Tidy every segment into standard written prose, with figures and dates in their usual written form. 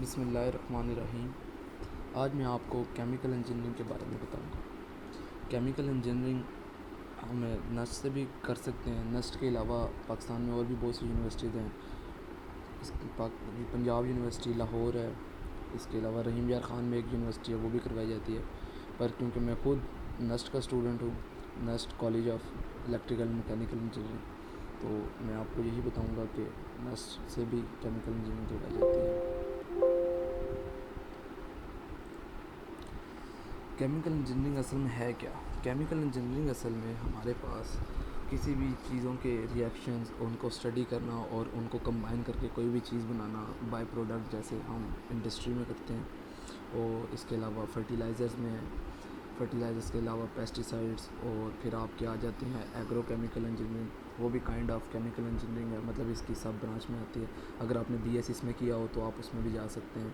بسم اللہ الرحمن الرحیم۔ آج میں آپ کو کیمیکل انجینئرنگ کے بارے میں بتاؤں گا۔ کیمیکل انجینئرنگ ہم نسٹ سے بھی کر سکتے ہیں۔ نسٹ کے علاوہ پاکستان میں اور بھی بہت سی یونیورسٹیز ہیں۔ پنجاب یونیورسٹی لاہور ہے، اس کے علاوہ رحیم یار خان میں ایک یونیورسٹی ہے، وہ بھی کروائی جاتی ہے۔ پر کیونکہ میں خود نسٹ کا اسٹوڈنٹ ہوں، NUST college of electrical mechanical engineering, تو میں آپ کو یہی بتاؤں گا کہ نسٹ سے بھی کیمیکل انجینئرنگ کروائی جاتی ہے۔ کیمیکل انجینئرنگ اصل میں ہے کیا؟ کیمیکل انجینئرنگ اصل میں ہمارے پاس کسی بھی چیزوں کے ریئیکشنز، ان کو اسٹڈی کرنا اور ان کو کمبائن کر کے کوئی بھی چیز بنانا، بائی پروڈکٹ جیسے ہم انڈسٹری میں کرتے ہیں، اور اس کے علاوہ فرٹیلائزرز میں، فرٹیلائزرز کے علاوہ پیسٹیسائڈس، اور پھر آپ کے آ جاتے ہیں ایگرو کیمیکل انجینئرنگ، وہ بھی کائنڈ آف کیمیکل انجینئرنگ ہے، مطلب اس کی سب برانچ میں آتی ہے۔ اگر آپ نے بی ایس اس میں کیا ہو تو آپ اس میں بھی جا سکتے ہیں۔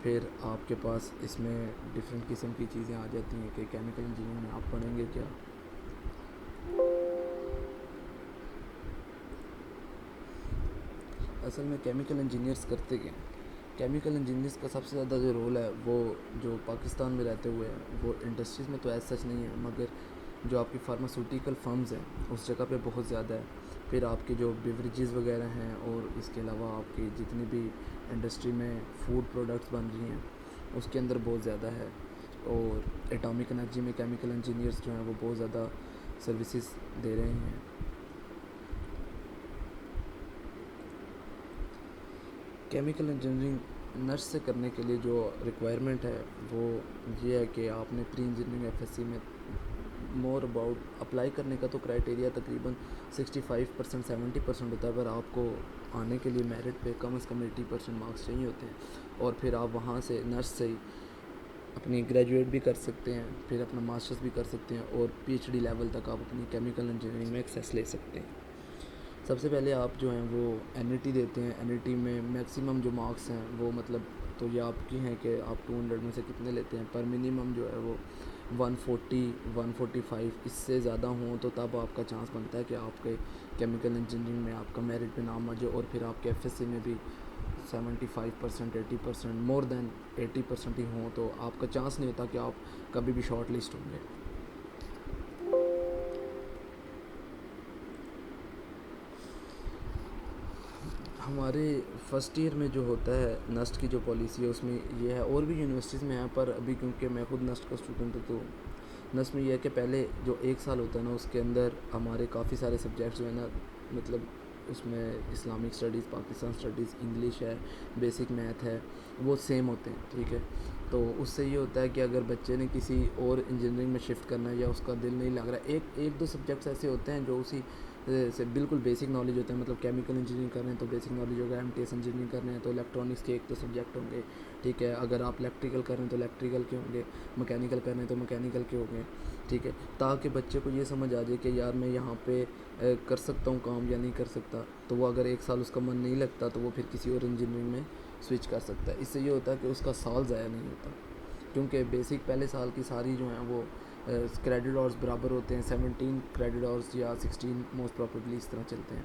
پھر آپ کے پاس اس میں ڈفرینٹ قسم کی چیزیں آ جاتی ہیں کہ کیمیکل انجینئرنگ میں آپ پڑھیں گے کیا۔ اصل میں کیمیکل انجینئرس کرتے کیا ہیں؟ کیمیکل انجینئرس کا سب سے زیادہ جو رول ہے وہ جو پاکستان میں رہتے ہوئے ہیں، وہ انڈسٹریز میں تو ایسا سچ نہیں ہے، مگر جو آپ کی فارماسیوٹیکل فرمز ہیں اس جگہ پہ بہت زیادہ ہے۔ پھر آپ کے جو بیوریجز وغیرہ ہیں، اور اس کے علاوہ آپ کی جتنی بھی انڈسٹری میں فوڈ پروڈکٹس بن رہی ہیں اس کے اندر بہت زیادہ ہے۔ اور ایٹامک انرجی میں کیمیکل انجینئرس جو ہیں وہ بہت زیادہ سروسز دے رہے ہیں۔ کیمیکل انجینئرنگ نرس سے کرنے کے لیے جو ریکوائرمنٹ ہے وہ یہ ہے کہ آپ نے pre engineering F S C میں مور اباؤٹ اپلائی کرنے کا تو کرائٹیریا تقریباً 65% 70% ہوتا ہے، پر آپ کو آنے کے لیے میرٹ پہ کم از کم 80% مارکس چاہیے ہوتے ہیں، اور پھر آپ وہاں سے نرس سے ہی اپنی گریجویٹ بھی کر سکتے ہیں، پھر اپنا ماسٹرز بھی کر سکتے ہیں، اور پی ایچ ڈی لیول تک آپ اپنی کیمیکل انجینئرنگ میں ایکسیس لے سکتے ہیں۔ سب سے پہلے آپ جو ہیں وہ این ای ٹی دیتے ہیں۔ این ای ٹی میں میکسیمم جو مارکس ہیں وہ مطلب تو یہ آپ کی ہیں کہ آپ 200 میں سے کتنے لیتے ہیں، پر منیمم جو ہے وہ 140 145 اس سے زیادہ ہوں تو تب آپ کا چانس بنتا ہے کہ آپ کے کیمیکل انجینئرنگ میں آپ کا میرٹ پہ نام آ جائے، اور پھر آپ کے ایف ایس سی میں بھی 75% 80% مور دین 80% ہی ہوں تو آپ کا چانس نہیں ہوتا کہ آپ کبھی بھی شارٹ لسٹ ہوں گے۔ ہمارے فرسٹ ایئر میں جو ہوتا ہے نسٹ کی جو پالیسی ہے اس میں یہ ہے، اور بھی یونیورسٹیز میں ہے، پر ابھی کیونکہ میں خود نسٹ کا اسٹوڈنٹ ہوں تو نسٹ میں یہ ہے کہ پہلے جو ایک سال ہوتا ہے نا اس کے اندر ہمارے کافی سارے سبجیکٹس جو ہیں نا، مطلب اس میں Islamic studies, Pakistan studies, English ہے، بیسک میتھ ہے، وہ سیم ہوتے ہیں، ٹھیک ہے۔ تو اس سے یہ ہوتا ہے کہ اگر بچے نے کسی اور انجینئرنگ میں شفٹ کرنا ہے یا اس کا دل نہیں لگ رہا ہے، ایک دو سبجیکٹس ایسے ہوتے ہیں جو اسی سے بالکل بیسک نالج ہوتے ہیں، مطلب کیمیکل انجینئرنگ کر رہے ہیں تو بیسک نالج ہوگا، ایم ٹی ایس انجینئرنگ کر رہے ہیں تو الیکٹرانکس کے ایک دو سبجیکٹ ہوں گے، ٹھیک ہے۔ اگر آپ الیکٹریکل کر رہے ہیں تو الیکٹریکل کے ہوں گے، مکینیکل کر رہے ہیں تو مکینیکل کے ہوں گے، ٹھیک ہے، تاکہ بچے کو یہ سمجھ آ جائے کہ یار میں یہاں پہ کر سکتا ہوں کام یا نہیں کر سکتا، تو وہ اگر ایک سال اس کا من نہیں لگتا تو وہ پھر کسی اور انجینئرنگ میں سوئچ کر سکتا ہے۔ اس سے یہ ہوتا ہے کہ اس کا سال ضائع نہیں ہوتا، کیونکہ بیسک پہلے سال کی ساری جو ہیں وہ کریڈٹ آورس برابر ہوتے ہیں، 17 کریڈٹ آورس یا 16 موسٹ پراپرلی اس طرح چلتے ہیں۔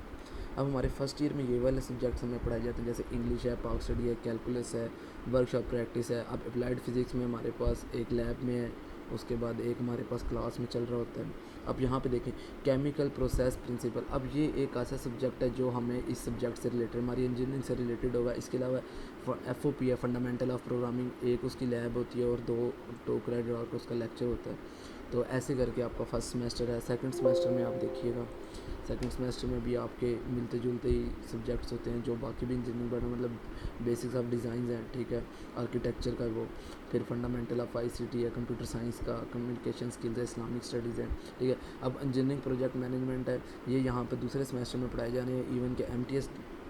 اب ہمارے فرسٹ ایئر میں یہ والے سبجیکٹس ہمیں پڑھائے جاتے ہیں، جیسے انگلش ہے، پاک اسٹڈی ہے، کیلکولس ہے، ورک شاپ پریکٹس ہے۔ اب اپلائیڈ فزکس میں ہمارے پاس ایک لیب میں ہے، اس کے بعد ایک ہمارے پاس کلاس میں چل رہا ہوتا ہے۔ اب یہاں پہ دیکھیں کیمیکل پروسیس پرنسپل، اب یہ ایک ایسا سبجیکٹ ہے جو ہمیں اس سبجیکٹ سے ریلیٹڈ، ہماری انجینئرنگ سے ریلیٹڈ ہوگا۔ اس کے علاوہ ایف او پی ہے، فنڈامنٹل آف پروگرامنگ، ایک اس کی لیب ہوتی ہے، اور دو کریڈٹ اور اس کا لیکچر ہوتا ہے۔ تو ایسے کر کے آپ کا فرسٹ سمیسٹر ہے۔ سیکنڈ سمیسٹر میں آپ دیکھیے گا، سیکنڈ سمیسٹر میں بھی آپ کے ملتے جلتے ہی سبجیکٹس ہوتے ہیں جو باقی بھی انجینئرنگ پڑھنا، مطلب بیسکس آف ڈیزائنز ہیں، ٹھیک ہے، آرکیٹیکچر کا وہ، پھر fundamental of I C T ہے، کمپیوٹر سائنس کا، کمیونیکیشن اسکلز ہے، اسلامک اسٹڈیز ہے، ٹھیک ہے۔ اب انجینئرنگ پروجیکٹ مینجمنٹ ہے، یہ یہاں پہ دوسرے سمیسٹر میں پڑھائے جانے ہیں، ایون کہ ایم ٹی ایس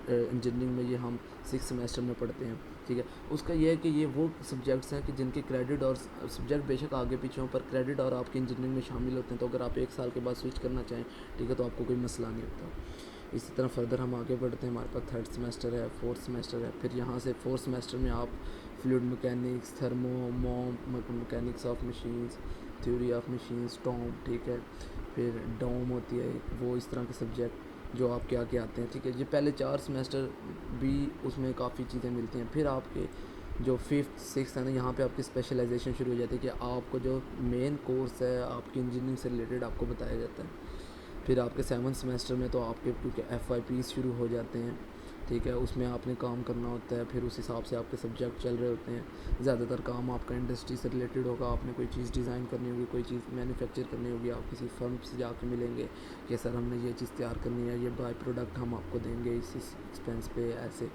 انجینئرنگ میں یہ ہم 6 سمیسٹر میں پڑھتے ہیں، ٹھیک ہے۔ اس کا یہ ہے کہ یہ وہ سبجیکٹس ہیں کہ جن کے کریڈٹ اور سبجیکٹ بے شک آگے پیچھے ہوں، پر کریڈٹ اور آپ کی انجینئرنگ میں شامل ہوتے ہیں، تو اگر آپ ایک سال کے بعد سوئچ کرنا چاہیں، ٹھیک ہے، تو آپ کو کوئی مسئلہ نہیں ہوتا۔ اسی طرح فردر ہم آگے بڑھتے ہیں، ہمارے پاس تھرڈ سمیسٹر ہے، فورتھ سمیسٹر ہے، پھر یہاں سے فورتھ سمیسٹر میں آپ fluid mechanics, thermo mechanics of machines, theory of machines, Tom, ٹھیک ہے، پھر ڈوم ہوتی ہے، وہ اس طرح کے سبجیکٹ جو آپ کے آگے آتے ہیں، ٹھیک ہے۔ یہ پہلے 4 سمیسٹر بھی اس میں کافی چیزیں ملتی ہیں، پھر آپ کے جو 5th 6th ہے نا یہاں پہ آپ کی اسپیشلائزیشن شروع ہو جاتی ہے کہ آپ کو جو مین کورس ہے آپ کی انجینئرنگ سے ریلیٹڈ آپ کو بتایا جاتا ہے. پھر آپ کے 7 سیمسٹر میں تو آپ کے کیونکہ FYPs شروع ہو جاتے ہیں, ٹھیک ہے, اس میں آپ نے کام کرنا ہوتا ہے. پھر اس حساب سے آپ کے سبجیکٹ چل رہے ہوتے ہیں. زیادہ تر کام آپ کا انڈسٹری سے ریلیٹڈ ہوگا. آپ نے کوئی چیز ڈیزائن کرنی ہوگی, کوئی چیز مینوفیکچر کرنی ہوگی, آپ کسی فرم سے جا کے ملیں گے کہ سر ہم نے یہ چیز تیار کرنی ہے, یہ بائی پروڈکٹ ہم آپ کو دیں گے اس ایکسپینس پہ, ایسے.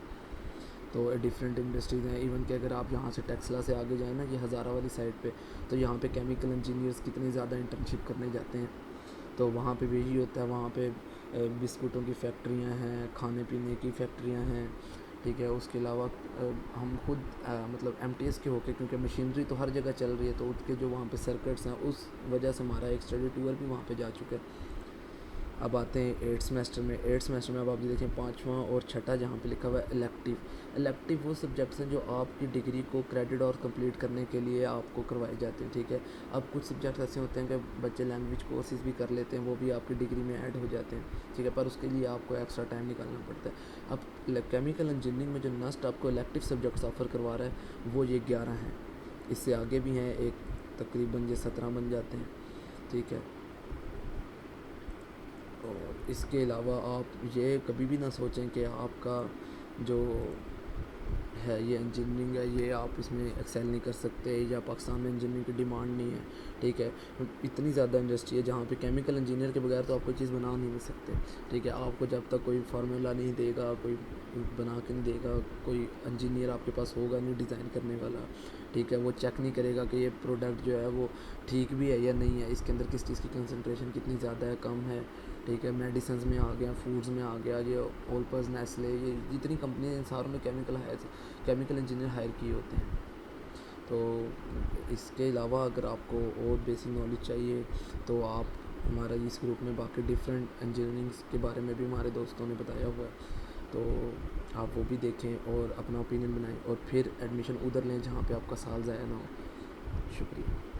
تو ڈفرینٹ انڈسٹریز ہیں. ایون کہ اگر آپ یہاں سے ٹیکسلا سے آگے جائیں نا یہ ہزارہ والی سائڈ پہ, تو یہاں پہ کیمیکل انجینئرس کتنے زیادہ انٹرنشپ کرنے جاتے ہیں. تو وہاں پہ بھی یہی ہوتا ہے, وہاں پہ بسکٹوں کی فیکٹریاں ہیں, کھانے پینے کی فیکٹریاں ہیں, ٹھیک ہے. اس کے علاوہ ہم خود مطلب MTS کے ہو کے, کیونکہ مشینری تو ہر جگہ چل رہی ہے, تو اس کے جو وہاں پہ سرکٹس ہیں اس وجہ سے ہمارا ایک اسٹڈی ٹور بھی وہاں پہ جا چکا ہے. اب آتے ہیں 8 سیمسٹر میں. 8 سیمسٹر میں اب آپ دیکھیں 5واں اور 6ٹھا جہاں پہ لکھا ہوا ہے الیکٹیو. الیکٹیو وہ سبجیکٹس ہیں جو آپ کی ڈگری کو کریڈٹ اور کمپلیٹ کرنے کے لیے آپ کو کروائے جاتے ہیں, ٹھیک ہے. اب کچھ سبجیکٹس ایسے ہوتے ہیں کہ بچے لینگویج کورسز بھی کر لیتے ہیں, وہ بھی آپ کی ڈگری میں ایڈ ہو جاتے ہیں, ٹھیک ہے, پر اس کے لیے آپ کو ایکسٹرا ٹائم نکالنا پڑتا ہے. اب کیمیکل انجینئرنگ میں جو نسٹ آپ کو الیکٹیو سبجیکٹس آفر کروا رہا ہے وہ یہ 11 ہیں. اس سے آگے بھی ہیں, ایک تقریباً یہ 17 بن جاتے ہیں, ٹھیک ہے. اور اس کے علاوہ آپ یہ کبھی بھی نہ سوچیں کہ آپ کا جو ہے یہ انجینئرنگ ہے یہ آپ اس میں ایکسیل نہیں کر سکتے, یا پاکستان میں انجینئرنگ کی ڈیمانڈ نہیں ہے, ٹھیک ہے. اتنی زیادہ انڈسٹری ہے جہاں پہ کیمیکل انجینئر کے بغیر تو آپ کوئی چیز بنا نہیں سکتے, ٹھیک ہے. آپ کو جب تک کوئی فارمولا نہیں دے گا, کوئی بنا کے نہیں دے گا, کوئی انجینئر آپ کے پاس ہوگا نہیں ڈیزائن کرنے والا, ٹھیک ہے, وہ چیک نہیں کرے گا کہ یہ پروڈکٹ جو ہے وہ ٹھیک بھی ہے یا نہیں ہے, اس کے اندر کس چیز کی کنسنٹریشن کتنی زیادہ ہے, کم ہے, ٹھیک ہے. میڈیسنز میں آ گیا, فوڈز میں آ گیا, یہ اولپز, نیسلے, یہ جتنی کمپنیاں ہیں ساروں میں کیمیکل انجینئر ہائر کیے ہوتے ہیں. تو اس کے علاوہ اگر آپ کو اور بیسک نالج چاہیے تو آپ ہمارا اس گروپ میں باقی ڈفرینٹ انجینئرنگس کے بارے میں بھی ہمارے دوستوں نے بتایا ہوا ہے, تو آپ وہ بھی دیکھیں اور اپنا اوپینین بنائیں, اور پھر ایڈمیشن ادھر لیں جہاں پہ آپ کا سال ضائع نہ ہو. شکریہ.